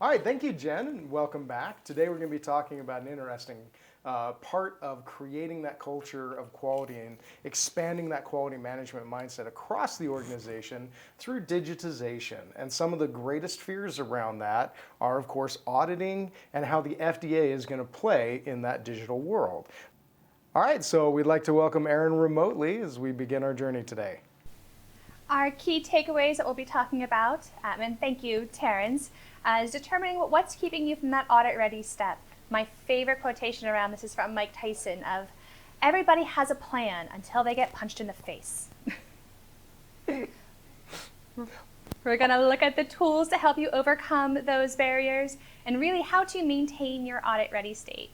All right, thank you, Jen, and welcome back. Today we're going to be talking about an interesting part of creating that culture of quality and expanding that quality management mindset across the organization through digitization. And some of the greatest fears around that are, of course, auditing and how the FDA is going to play in that digital world. All right, so we'd like to welcome Erin remotely as we begin our journey today. Our key takeaways that we'll be talking about, and thank you, Terrance, is determining what's keeping you from that audit-ready step. My favorite quotation around this is from Mike Tyson of, "Everybody has a plan until they get punched in the face." We're going to look at the tools to help you overcome those barriers and really how to maintain your audit-ready state.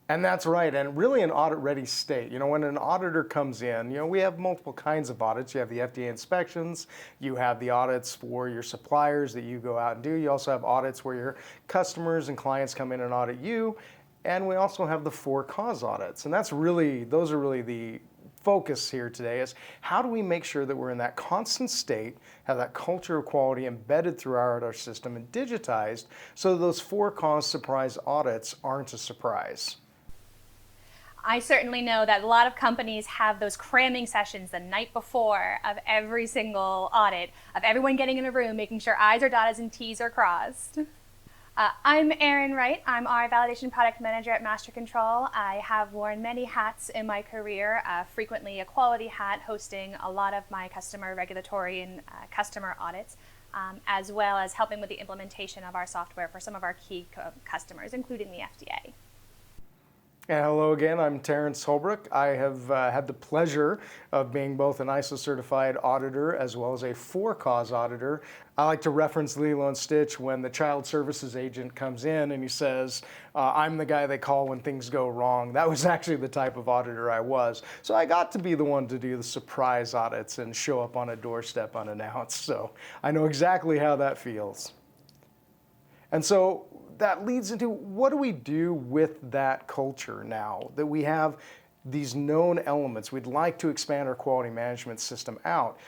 And that's right, and really an audit-ready state. You know, when an auditor comes in, you know, we have multiple kinds of audits. You have the FDA inspections, you have the audits for your suppliers that you go out and do. You also have audits where your customers and clients come in and audit you. And we also have the for-cause audits. And those are really the focus here today is how do we make sure that we're in that constant state, have that culture of quality embedded throughout our system and digitized so that those for-cause surprise audits aren't a surprise. I certainly know that a lot of companies have those cramming sessions the night before of every single audit, of everyone getting in a room, making sure I's are dotted and T's are crossed. I'm Erin Wright. I'm our validation product manager at MasterControl. I have worn many hats in my career, frequently a quality hat, hosting a lot of my customer regulatory and customer audits, as well as helping with the implementation of our software for some of our key customers, including the FDA. And hello again, I'm Terrance Holbrook. I have had the pleasure of being both an ISO certified auditor as well as a for-cause auditor. I like to reference Lilo and Stitch when the child services agent comes in and he says, I'm the guy they call when things go wrong. That was actually the type of auditor I was. So I got to be the one to do the surprise audits and show up on a doorstep unannounced. So I know exactly how that feels. And so that leads into what do we do with that culture now that we have these known elements? We'd like to expand our quality management system out.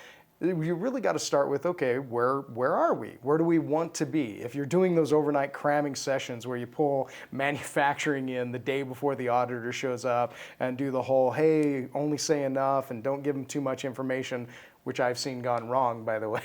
You really got to start with, okay, where are we? Where do we want to be? If you're doing those overnight cramming sessions where you pull manufacturing in the day before the auditor shows up and do the whole, hey, only say enough and don't give them too much information, which I've seen gone wrong, by the way.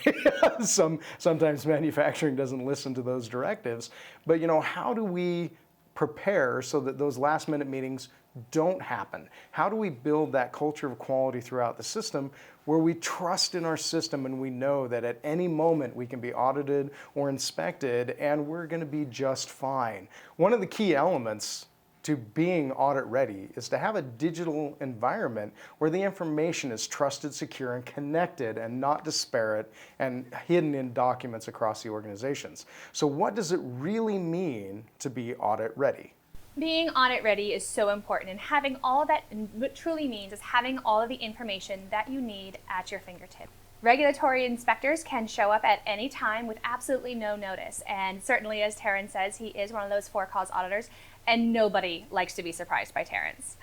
Sometimes manufacturing doesn't listen to those directives. But you know, how do we prepare so that those last minute meetings don't happen? How do we build that culture of quality throughout the system where we trust in our system and we know that at any moment we can be audited or inspected and we're going to be just fine? One of the key elements to being audit ready is to have a digital environment where the information is trusted, secure, and connected and not disparate and hidden in documents across the organizations. So what does it really mean to be audit ready? Being audit ready is so important, and having all of that, and what truly means is having all of the information that you need at your fingertip. Regulatory inspectors can show up at any time with absolutely no notice, and certainly, as Terrance says, he is one of those for-cause auditors, and nobody likes to be surprised by Terrance.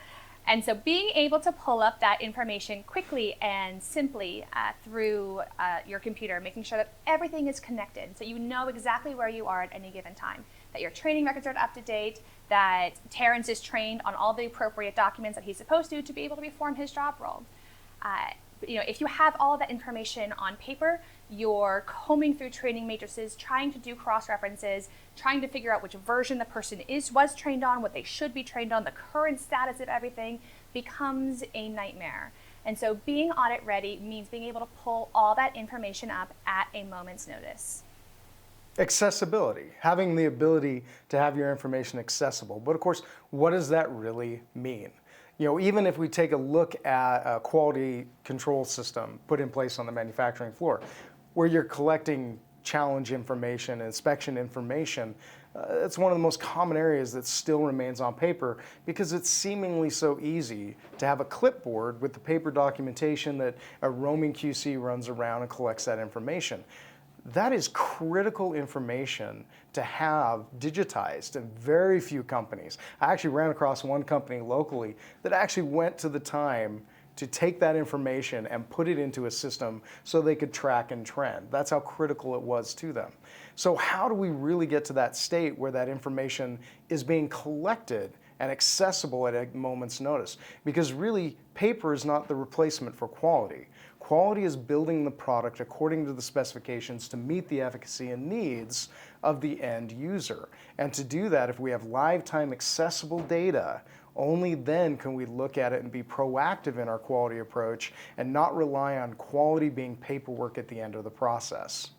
And so being able to pull up that information quickly and simply through your computer, making sure that everything is connected so you know exactly where you are at any given time, that your training records are up to date, that Terrance is trained on all the appropriate documents that he's supposed to be able to perform his job role. You know, if you have all of that information on paper, you're combing through training matrices, trying to do cross-references, trying to figure out which version the person was trained on, what they should be trained on, the current status of everything becomes a nightmare. And so being audit ready means being able to pull all that information up at a moment's notice. Accessibility, having the ability to have your information accessible. But of course, what does that really mean? You know, even if we take a look at a quality control system put in place on the manufacturing floor, where you're collecting challenge information, inspection information, it's one of the most common areas that still remains on paper because it's seemingly so easy to have a clipboard with the paper documentation that a roaming QC runs around and collects that information. That is critical information to have digitized in very few companies. I actually ran across one company locally that actually went to the time to take that information and put it into a system so they could track and trend. That's how critical it was to them. So how do we really get to that state where that information is being collected and accessible at a moment's notice? Because really, paper is not the replacement for quality. Quality is building the product according to the specifications to meet the efficacy and needs of the end user. And to do that, if we have live-time accessible data, only then can we look at it and be proactive in our quality approach and not rely on quality being paperwork at the end of the process.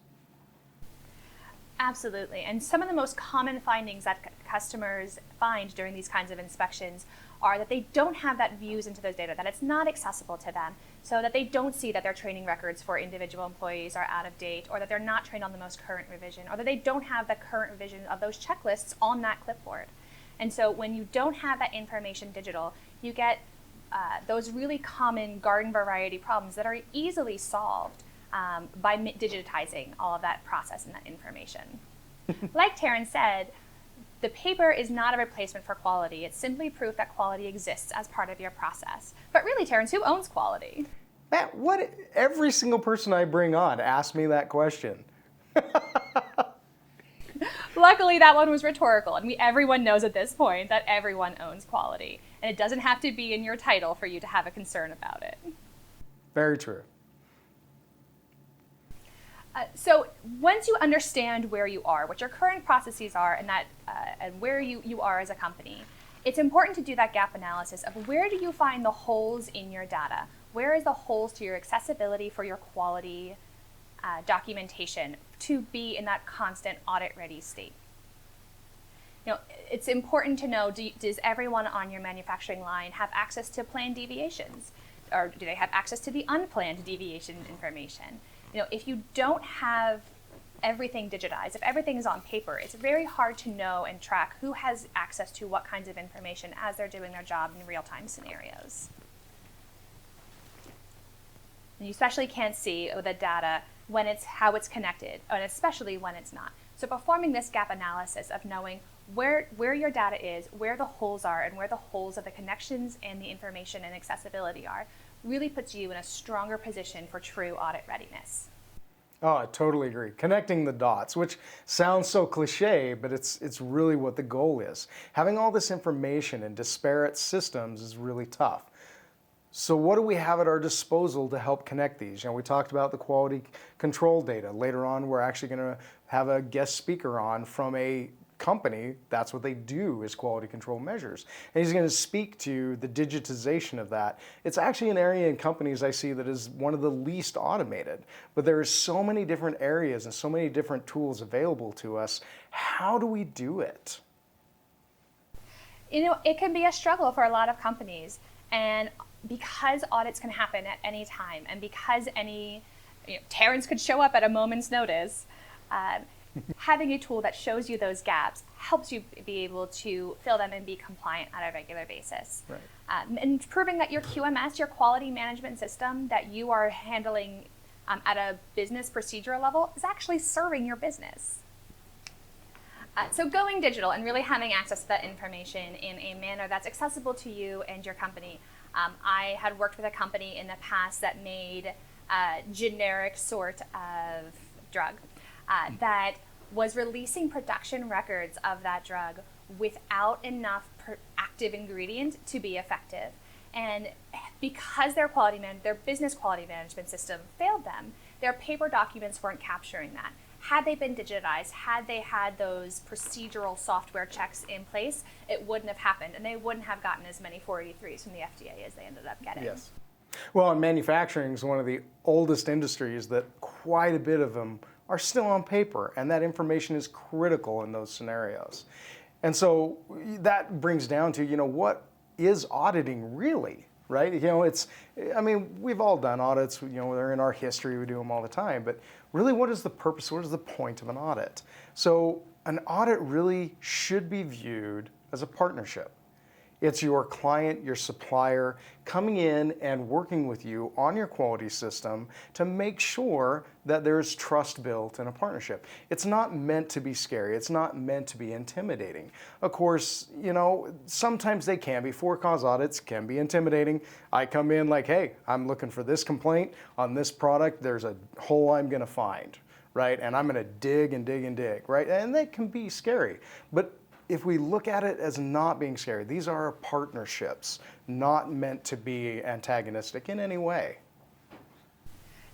Absolutely. And some of the most common findings that customers find during these kinds of inspections are that they don't have that views into those data, that it's not accessible to them, so that they don't see that their training records for individual employees are out of date, or that they're not trained on the most current revision, or that they don't have the current revision of those checklists on that clipboard. And so when you don't have that information digital, you get those really common garden variety problems that are easily solved by digitizing all of that process and that information. Like Terrance said, the paper is not a replacement for quality. It's simply proof that quality exists as part of your process. But really, Terrance, who owns quality? Matt, every single person I bring on asks me that question. Luckily, that one was rhetorical, and everyone knows at this point that everyone owns quality. And it doesn't have to be in your title for you to have a concern about it. Very true. So once you understand where you are, what your current processes are, and where you are as a company, it's important to do that gap analysis of where do you find the holes in your data? Where is the holes to your accessibility for your quality documentation to be in that constant audit-ready state? You know, it's important to know, does everyone on your manufacturing line have access to planned deviations? Or do they have access to the unplanned deviation information? You know, if you don't have everything digitized, if everything is on paper, it's very hard to know and track who has access to what kinds of information as they're doing their job in real-time scenarios. And you especially can't see the data when how it's connected, and especially when it's not. So performing this gap analysis of knowing where your data is, where the holes are, and where the holes of the connections and the information and accessibility are, really puts you in a stronger position for true audit readiness. Oh, I totally agree. Connecting the dots, which sounds so cliche, but it's really what the goal is. Having all this information in disparate systems is really tough. So what do we have at our disposal to help connect these? You know, we talked about the quality control data. Later on, we're actually going to have a guest speaker on from a company. That's what they do, is quality control measures. And he's going to speak to the digitization of that. It's actually an area in companies I see that is one of the least automated, but there are so many different areas and so many different tools available to us. How do we do it? You know, it can be a struggle for a lot of companies, and because audits can happen at any time, and because Terrance could show up at a moment's notice, having a tool that shows you those gaps helps you be able to fill them and be compliant on a regular basis. Right. And proving that your QMS, your quality management system that you are handling at a business procedural level, is actually serving your business. So going digital and really having access to that information in a manner that's accessible to you and your company. I had worked with a company in the past that made a generic sort of drug that was releasing production records of that drug without enough active ingredient to be effective. And because their business quality management system failed them, their paper documents weren't capturing that. Had they been digitized, had they had those procedural software checks in place, it wouldn't have happened, and they wouldn't have gotten as many 483s from the FDA as they ended up getting. Yes. Well, and manufacturing is one of the oldest industries that quite a bit of them are still on paper, and that information is critical in those scenarios. And so that brings down to, what is auditing really, right? We've all done audits, they're in our history, we do them all the time, but really what is the purpose, what is the point of an audit? So an audit really should be viewed as a partnership. It's your client, your supplier, coming in and working with you on your quality system to make sure that there's trust built in a partnership. It's not meant to be scary. It's not meant to be intimidating. Of course, sometimes they can be. For-cause audits can be intimidating. I come in like, hey, I'm looking for this complaint on this product. There's a hole I'm going to find, right? And I'm going to dig and dig and dig, right? And that can be scary. But if we look at it as not being scary, these are partnerships, not meant to be antagonistic in any way.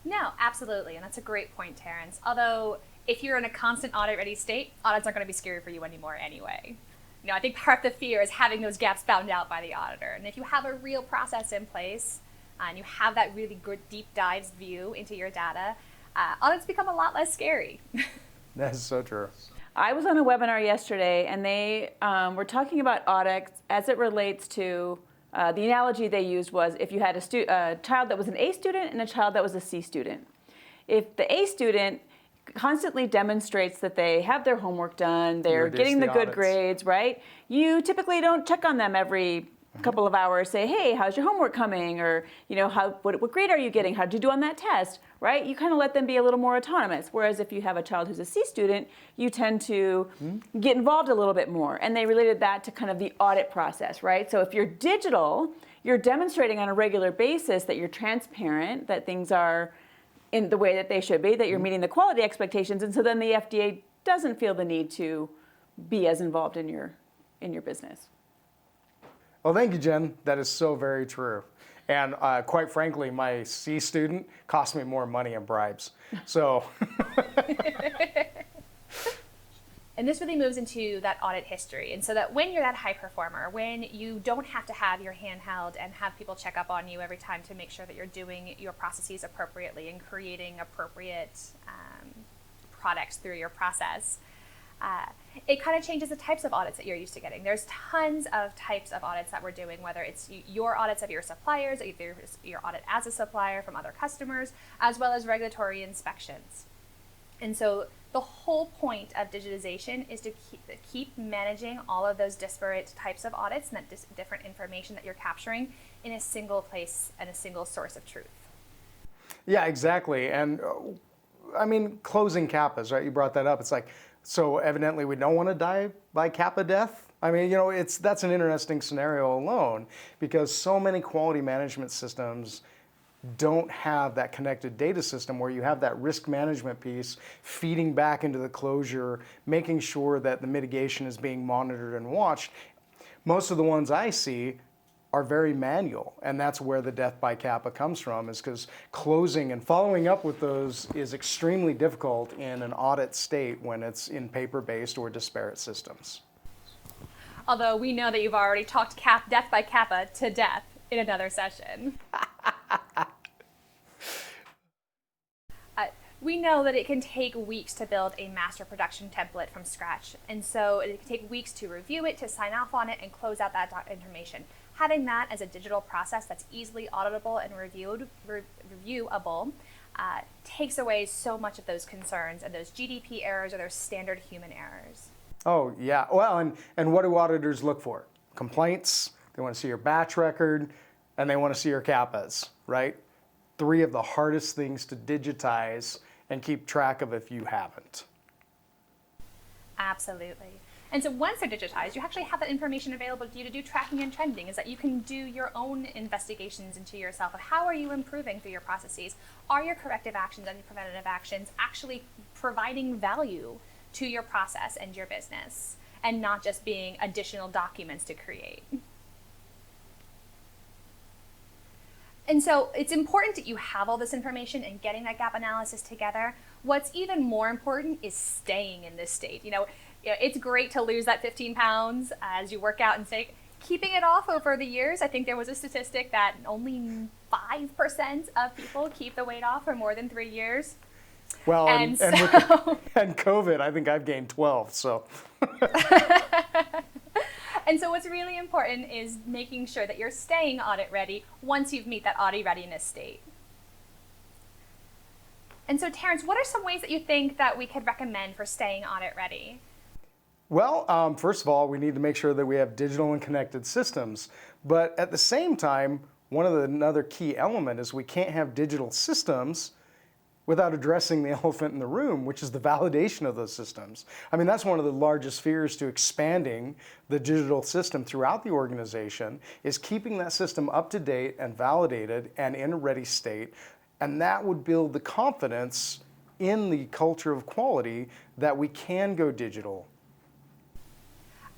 No, absolutely, and that's a great point, Terrance. Although, if you're in a constant audit-ready state, audits aren't going to be scary for you anymore anyway. I think part of the fear is having those gaps found out by the auditor. And if you have a real process in place, and you have that really good deep dives view into your data, audits become a lot less scary. That is so true. I was on a webinar yesterday, and they were talking about audits as it relates to, the analogy they used was if you had a child that was an A student and a child that was a C student. If the A student constantly demonstrates that they have their homework done, they're getting the good grades, right? You typically don't check on them every couple of hours, say, hey, how's your homework coming? Or, what grade are you getting? How did you do on that test, right? You kind of let them be a little more autonomous. Whereas if you have a child who's a C student, you tend to get involved a little bit more. And they related that to kind of the audit process, right? So if you're digital, you're demonstrating on a regular basis that you're transparent, that things are in the way that they should be, that you're meeting the quality expectations. And so then the FDA doesn't feel the need to be as involved in your business. Well, thank you, Jen. That is so very true. And quite frankly, my C student cost me more money in bribes. So. And this really moves into that audit history. And so that when you're that high performer, when you don't have to have your hand held and have people check up on you every time to make sure that you're doing your processes appropriately and creating appropriate products through your process, it kind of changes the types of audits that you're used to getting. There's tons of types of audits that we're doing, whether it's your audits of your suppliers, either your audit as a supplier from other customers, as well as regulatory inspections. And so the whole point of digitization is to keep managing all of those disparate types of audits and that different information that you're capturing in a single place and a single source of truth. Yeah, exactly. And closing kappas, right? You brought that up. It's like, so evidently we don't want to die by kappa death. That's an interesting scenario alone, because so many quality management systems don't have that connected data system where you have that risk management piece feeding back into the closure, making sure that the mitigation is being monitored and watched. Most of the ones I see are very manual, and that's where the death by kappa comes from, is because closing and following up with those is extremely difficult in an audit state when it's in paper-based or disparate systems. Although we know that you've already talked death by kappa to death in another session. We know that it can take weeks to build a master production template from scratch, and so it can take weeks to review it, to sign off on it, and close out that information. Having that as a digital process that's easily auditable and reviewable takes away so much of those concerns and those GDP errors or those standard human errors. Oh, yeah. Well, and what do auditors look for? Complaints, they want to see your batch record, and they want to see your kappas, right? 3 of the hardest things to digitize and keep track of if you haven't. Absolutely. And so once they're digitized, you actually have that information available to you to do tracking and trending, is that you can do your own investigations into yourself of how are you improving through your processes? Are your corrective actions and your preventative actions actually providing value to your process and your business, and not just being additional documents to create? And so it's important that you have all this information and getting that gap analysis together. What's even more important is staying in this state. It's great to lose that 15 pounds as you work out and say, keeping it off over the years. I think there was a statistic that only 5% of people keep the weight off for more than 3 years. Well, and COVID, I think I've gained 12, so. And so what's really important is making sure that you're staying audit ready once you've met that audit readiness state. And so Terrance, what are some ways that you think that we could recommend for staying audit ready? Well, first of all, we need to make sure that we have digital and connected systems. But at the same time, another key element is we can't have digital systems without addressing the elephant in the room, which is the validation of those systems. I mean, that's one of the largest fears to expanding the digital system throughout the organization, is keeping that system up to date and validated and in a ready state. And that would build the confidence in the culture of quality that we can go digital.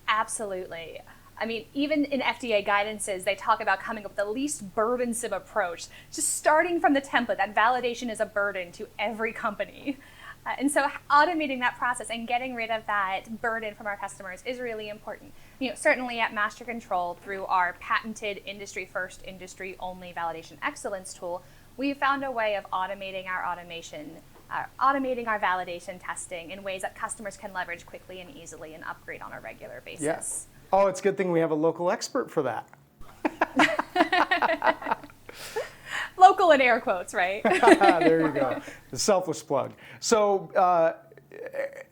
Absolutely. I mean, even in FDA guidances, they talk about coming up with the least burdensome approach, just starting from the template that validation is a burden to every company. And so automating that process and getting rid of that burden from our customers is really important. Certainly at MasterControl, through our patented industry-first, industry-only validation excellence tool, we've found a way of automating our automating our validation testing in ways that customers can leverage quickly and easily and upgrade on a regular basis. Yes. Oh, it's a good thing we have a local expert for that. Local in air quotes, right? There you go. The selfless plug. So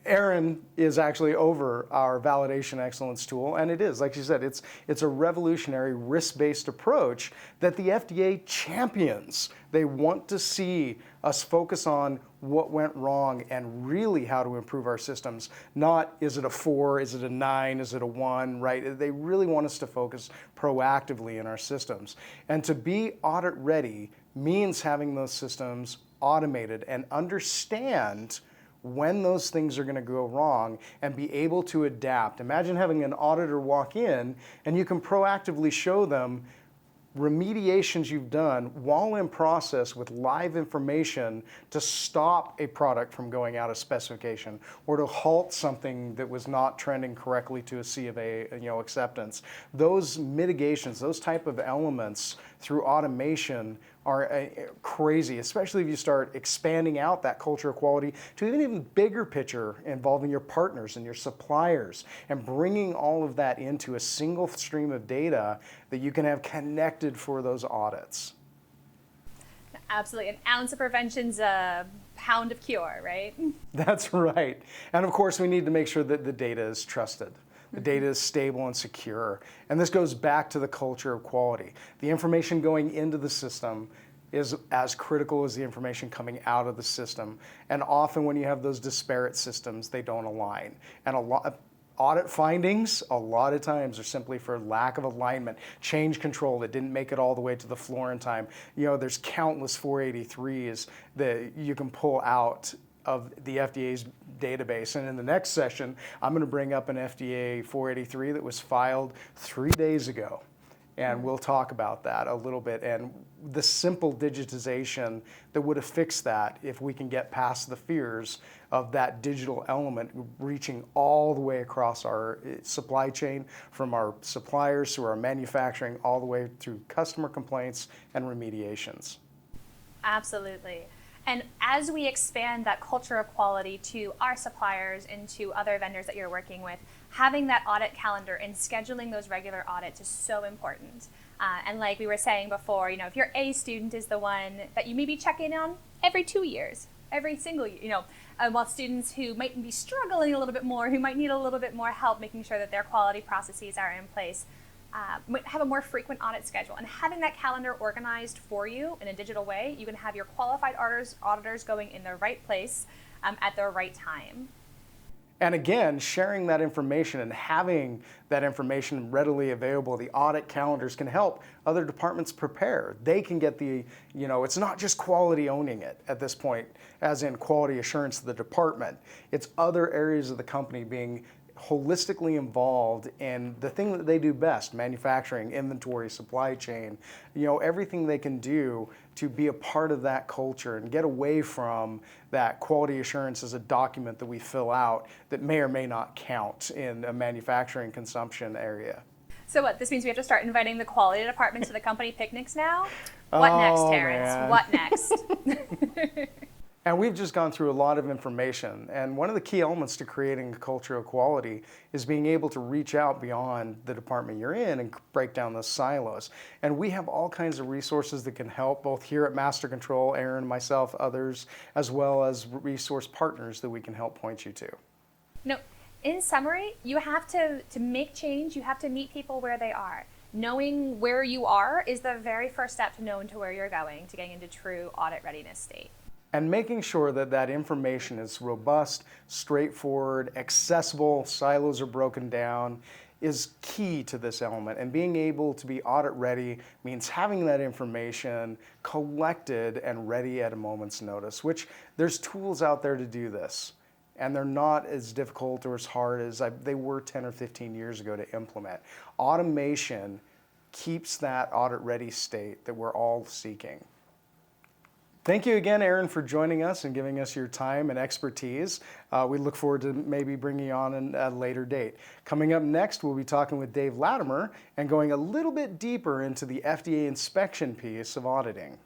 Erin is actually over our validation excellence tool, and it is, like you said, it's a revolutionary risk-based approach that the FDA champions. They want to see us focus on what went wrong and really how to improve our systems. Not, is it a 4, is it a 9, is it a 1, right? They really want us to focus proactively in our systems. And to be audit ready means having those systems automated and understand when those things are going to go wrong and be able to adapt. Imagine having an auditor walk in and you can proactively show them remediations you've done while in process with live information to stop a product from going out of specification or to halt something that was not trending correctly to a C of A acceptance. Those mitigations, those type of elements through automation are crazy, especially if you start expanding out that culture of quality to an even bigger picture involving your partners and your suppliers and bringing all of that into a single stream of data that you can have connected for those audits. Absolutely. An ounce of prevention's a pound of cure, right? That's right. And of course, we need to make sure that the data is trusted. The data is stable and secure. And this goes back to the culture of quality. The information going into the system is as critical as the information coming out of the system. And often when you have those disparate systems, they don't align. And audit findings, a lot of times, are simply for lack of alignment, change control that didn't make it all the way to the floor in time. There's countless 483s that you can pull out of the FDA's database. And in the next session, I'm going to bring up an FDA 483 that was filed 3 days ago. And we'll talk about that a little bit and the simple digitization that would have fixed that if we can get past the fears of that digital element reaching all the way across our supply chain, from our suppliers to our manufacturing, all the way through customer complaints and remediations. Absolutely. And as we expand that culture of quality to our suppliers and to other vendors that you're working with, having that audit calendar and scheduling those regular audits is so important. And like we were saying before, if your A student is the one that you may be checking on every 2 years, every single year, while students who might be struggling a little bit more, who might need a little bit more help making sure that their quality processes are in place, have a more frequent audit schedule. And having that calendar organized for you in a digital way, you can have your qualified auditors going in the right place at the right time. And again, sharing that information and having that information readily available, the audit calendars can help other departments prepare. They can get it's not just quality owning it at this point, as in quality assurance of the department. It's other areas of the company being holistically involved in the thing that they do best: manufacturing, inventory, supply chain, everything they can do to be a part of that culture and get away from that quality assurance as a document that we fill out that may or may not count in a manufacturing consumption area. So what, this means we have to start inviting the quality department to the company picnics now? What next, Terrance? Man. What next? And we've just gone through a lot of information. And one of the key elements to creating a culture of quality is being able to reach out beyond the department you're in and break down those silos. And we have all kinds of resources that can help, both here at MasterControl, Erin, myself, others, as well as resource partners that we can help point you to. In summary, you have to make change, you have to meet people where they are. Knowing where you are is the very first step to knowing to where you're going, to getting into true audit readiness state. And making sure that that information is robust, straightforward, accessible, silos are broken down, is key to this element. And being able to be audit ready means having that information collected and ready at a moment's notice, which there's tools out there to do this. And they're not as difficult or as hard as they were 10 or 15 years ago to implement. Automation keeps that audit ready state that we're all seeking. Thank you again, Erin, for joining us and giving us your time and expertise. We look forward to maybe bringing you on at a later date. Coming up next, we'll be talking with Dave Latimer and going a little bit deeper into the FDA inspection piece of auditing.